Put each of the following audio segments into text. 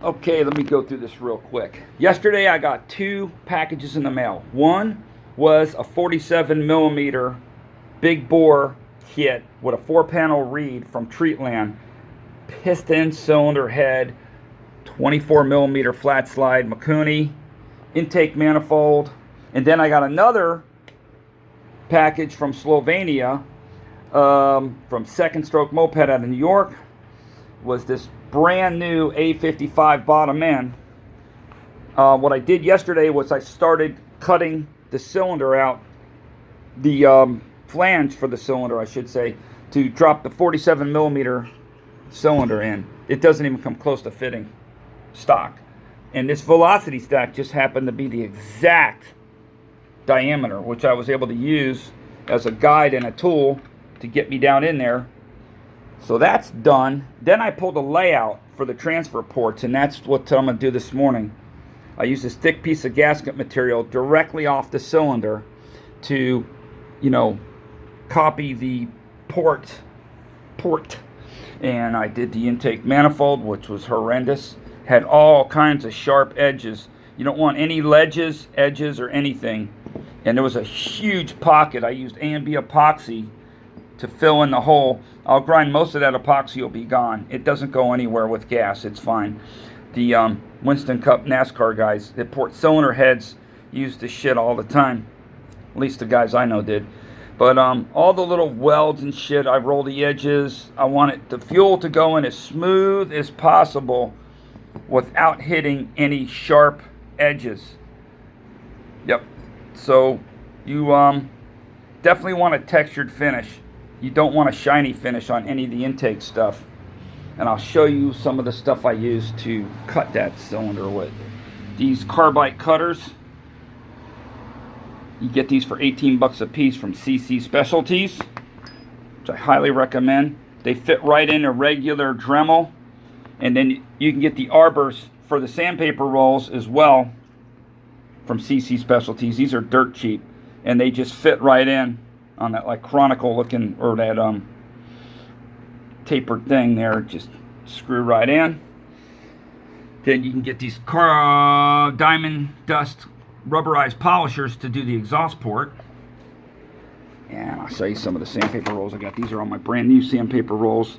Okay, let me go through this real quick. Yesterday I got 2 packages in the mail. One was a 47 millimeter big bore kit with a 4-panel reed from Treatland, piston, cylinder head, 24 millimeter flat slide Mikuni, intake manifold, and then I got another package from Slovenia, from Second Stroke Moped out of New York. Was this brand new A55 bottom end. What I did yesterday was I started cutting the cylinder out, the flange for the cylinder I should say, to drop the 47 millimeter cylinder in. It doesn't even come close to fitting stock, and this velocity stack just happened to be the exact diameter, which I was able to use as a guide and a tool to get me down in there. So that's done. Then I pulled a layout for the transfer ports, and that's what I'm going to do this morning. I used this thick piece of gasket material directly off the cylinder to, copy the port. And I did the intake manifold, which was horrendous. Had all kinds of sharp edges. You don't want any ledges, edges, or anything. And there was a huge pocket. I used A&B epoxy to fill in the hole. I'll grind most of that epoxy, will be gone. It doesn't go anywhere with gas, it's fine. The Winston Cup NASCAR guys that port cylinder heads use this shit all the time. At least the guys I know did. But all the little welds and shit, I roll the edges. I want the fuel to go in as smooth as possible without hitting any sharp edges. Yep. So you definitely want a textured finish. You don't want a shiny finish on any of the intake stuff. And I'll show you some of the stuff I use to cut that cylinder with. These carbide cutters. You get these for 18 bucks a piece from CC Specialties, which I highly recommend. They fit right in a regular Dremel. And then you can get the arbors for the sandpaper rolls as well from CC Specialties. These are dirt cheap, and they just fit right in on that like Chronicle looking, or that tapered thing there. Just screw right in. Then you can get these diamond dust rubberized polishers to do the exhaust port. And I'll show you some of the sandpaper rolls I got. These are all my brand new sandpaper rolls,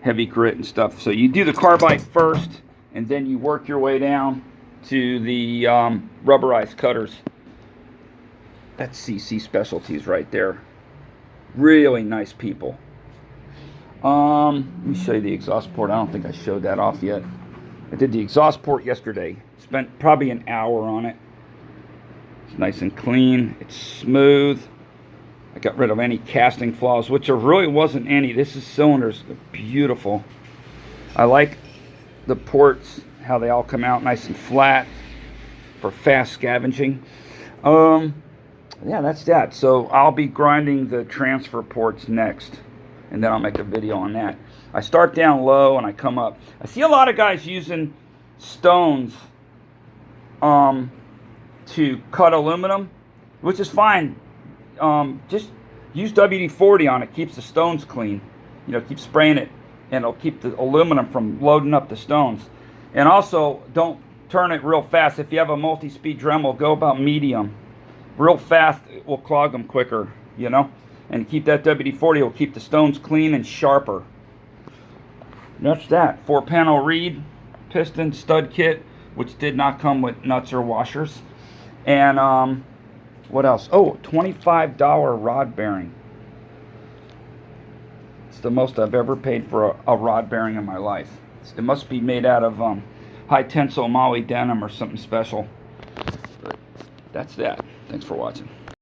heavy grit and stuff. So you do the carbide first, and then you work your way down to the rubberized cutters. That's CC Specialties right there. Really nice people. Let me show you the exhaust port. I don't think I showed that off yet. I did the exhaust port yesterday. Spent probably an hour on it. It's nice and clean. It's smooth. I got rid of any casting flaws, which there really wasn't any. This is cylinders. Beautiful. I like the ports, how they all come out nice and flat for fast scavenging. Yeah, that's that. So I'll be grinding the transfer ports next, and then I'll make a video on that. I start down low and I come up. I see a lot of guys using stones to cut aluminum, which is fine. Just use WD-40 on it. Keeps the stones clean. Keep spraying it, and it'll keep the aluminum from loading up the stones. And also, don't turn it real fast. If you have a multi-speed Dremel, go about medium. Real fast, it will clog them quicker, And keep that WD-40, will keep the stones clean and sharper. That's that. 4-panel reed, piston, stud kit, which did not come with nuts or washers. And what else? Oh, $25 rod bearing. It's the most I've ever paid for a rod bearing in my life. It must be made out of high tensile Maui denim or something special. But that's that. Thanks for watching.